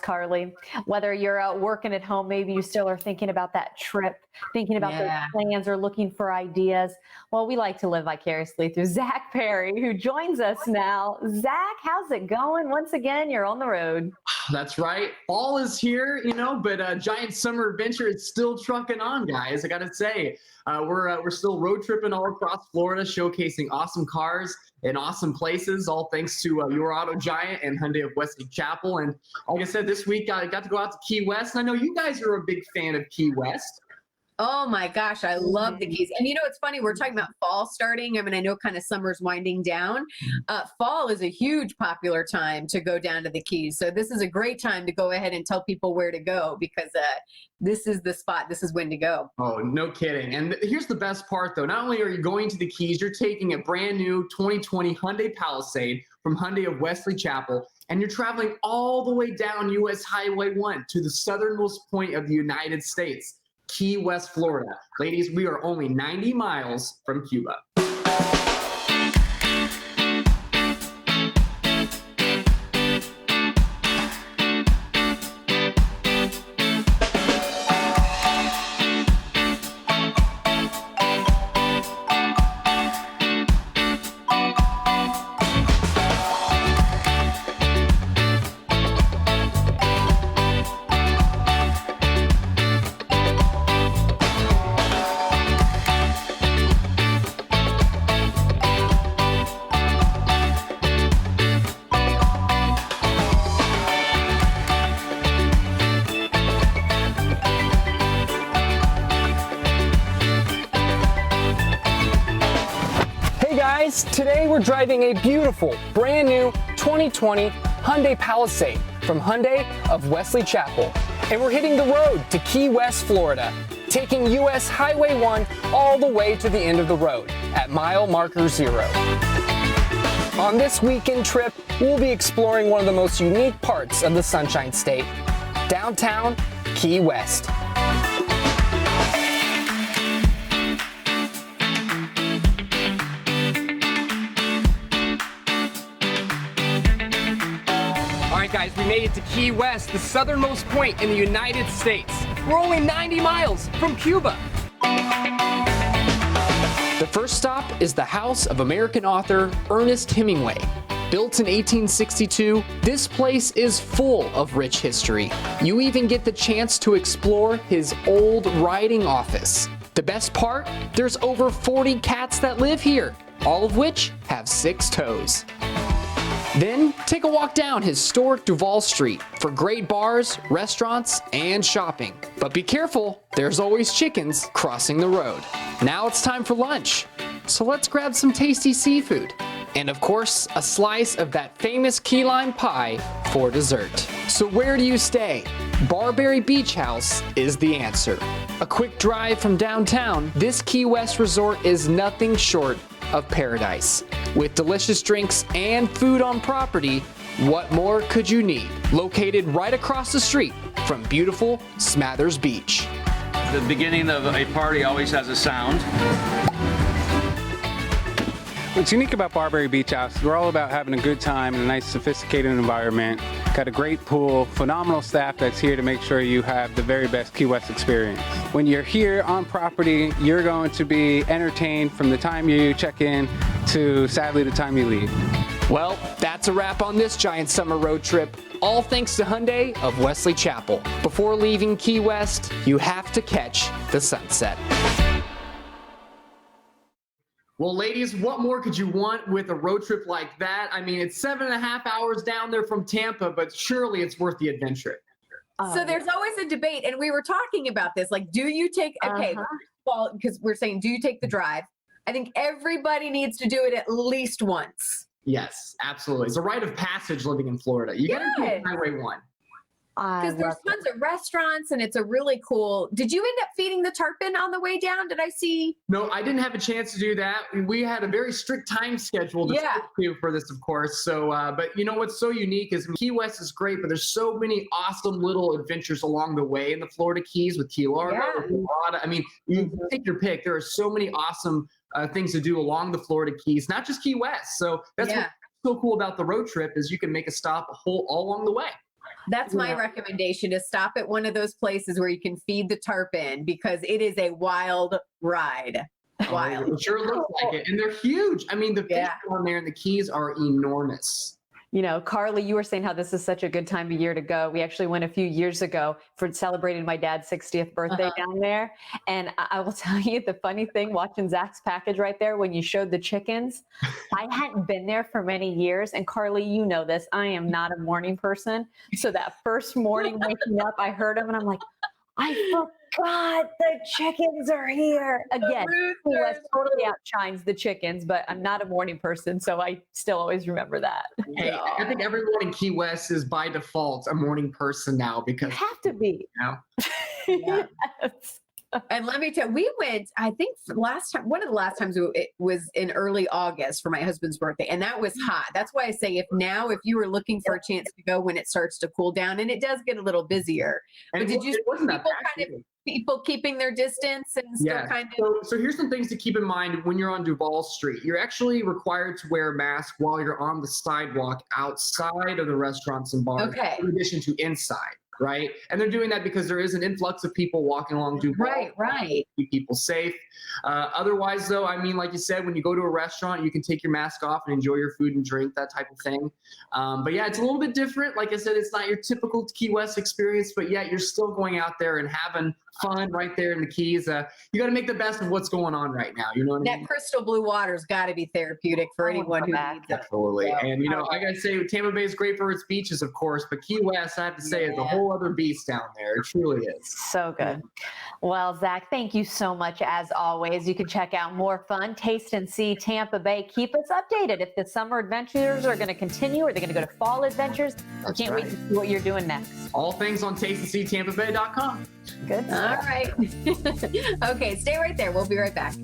Carly. Whether you're out working at home, maybe you still are thinking about that trip, thinking about those Yeah. plans or looking for ideas. Well, we like to live vicariously through Zack Perry, who joins us now. Zack, how's it going? Once again, you're on the road. That's right. Fall is here, but Giant Summer Adventure is still trucking on, guys. I got to say, we're still road tripping all across Florida, showcasing awesome cars in awesome places, all thanks to Your Auto Giant and Hyundai of Wesley Chapel. And like I said, this week I got to go out to Key West. And I know you guys are a big fan of Key West. Oh my gosh, I love the Keys. And it's funny, we're talking about fall starting. I mean, I know kind of summer's winding down. Fall is a huge popular time to go down to the Keys. So this is a great time to go ahead and tell people where to go because this is the spot. This is when to go. Oh, no kidding. And here's the best part, though. Not only are you going to the Keys, you're taking a brand new 2020 Hyundai Palisade from Hyundai of Wesley Chapel, and you're traveling all the way down US Highway 1 to the southernmost point of the United States. Key West, Florida. Ladies, we are only 90 miles from Cuba. Today we're driving a beautiful, brand new 2020 Hyundai Palisade from Hyundai of Wesley Chapel. And we're hitting the road to Key West, Florida, taking US Highway 1 all the way to the end of the road at mile marker 0. On this weekend trip, we'll be exploring one of the most unique parts of the Sunshine State, downtown Key West. Guys, we made it to Key West, the southernmost point in the United States. We're only 90 miles from Cuba. The first stop is the house of American author Ernest Hemingway. Built in 1862, this place is full of rich history. You even get the chance to explore his old writing office. The best part? There's over 40 cats that live here, all of which have 6 toes. Then take a walk down historic Duval Street for great bars, restaurants, and shopping. But be careful, there's always chickens crossing the road. Now it's time for lunch, so let's grab some tasty seafood. And of course, a slice of that famous key lime pie for dessert. So where do you stay? Barberry Beach House is the answer. A quick drive from downtown, this Key West resort is nothing short of paradise. With delicious drinks and food on property, what more could you need? Located right across the street from beautiful Smathers Beach. The beginning of a party always has a sound. What's unique about Barberry Beach House, we're all about having a good time in a nice sophisticated environment. Got a great pool, phenomenal staff that's here to make sure you have the very best Key West experience. When you're here on property, you're going to be entertained from the time you check in to, sadly, the time you leave. Well, that's a wrap on this giant summer road trip, all thanks to Hyundai of Wesley Chapel. Before leaving Key West, you have to catch the sunset. Well, ladies, what more could you want with a road trip like that? I mean, it's 7.5 hours down there from Tampa, but surely it's worth the adventure. So there's always a debate, and we were talking about this. Like, do you take, well, because we're saying, do you take the drive? I think everybody needs to do it at least once. Yes, absolutely. It's a rite of passage living in Florida. You got to take Highway 1. Because there's tons of restaurants and it's a really cool. Did you end up feeding the tarpon on the way down? Did I see? No, I didn't have a chance to do that. We had a very strict time schedule to stick to for this, of course. So, but you know what's so unique is Key West is great, but there's so many awesome little adventures along the way in the Florida Keys with Key Largo. I mean, you take your pick. There are so many awesome things to do along the Florida Keys, not just Key West. So that's what's so cool about the road trip is you can make a stop all along the way. That's my recommendation, to stop at one of those places where you can feed the tarpon, because it is a wild ride. Wild. It sure looks like it. And they're huge. I mean, the fish down there in the Keys are enormous. You know, Carly, you were saying how this is such a good time of year to go. We actually went a few years ago for celebrating my dad's 60th birthday down there. And I will tell you the funny thing, watching Zach's package right there, when you showed the chickens, I hadn't been there for many years. And Carly, you know this, I am not a morning person. So that first morning waking up, I heard them and I'm like, I forgot the chickens are here. Again, Key West totally outshines the chickens, but I'm not a morning person, so I still always remember that. Hey, I think everyone in Key West is by default a morning person now, because You have to be. you know, Yes. And let me tell you, we went, I think last time, one of the last times it was in early August for my husband's birthday, and that was hot. That's why I say if you were looking for a chance to go when it starts to cool down, and it does get a little busier. and But did you see wasn't that people packed either. people keeping their distance and still Yeah. kind of? So here's some things to keep in mind when you're on Duval Street. You're actually required to wear a mask while you're on the sidewalk outside of the restaurants and bars, Okay. in addition to inside, right? And they're doing that because there is an influx of people walking along Duval. Right. Keep people safe. Otherwise, though, I mean, like you said, when you go to a restaurant, you can take your mask off and enjoy your food and drink, that type of thing. But yeah, it's a little bit different. Like I said, it's not your typical Key West experience, but yet you're still going out there and having fun right there in the Keys. You got to make the best of what's going on right now. You know what I mean? That crystal blue water's got to be therapeutic for anyone who needs it. Absolutely. Yeah. And, you know, I got to say, Tampa Bay is great for its beaches, of course, but Key West, I have to say, is a whole other beast down there. It truly is. So good. Well, Zach, thank you so much as always. You can check out more fun, taste and see Tampa Bay. Keep us updated if the summer adventures are going to continue. Are they going to go to fall adventures? I can't wait to see what you're doing next. All things on tasteandseetampabay.com. Good. All right. Okay, stay right there. We'll be right back.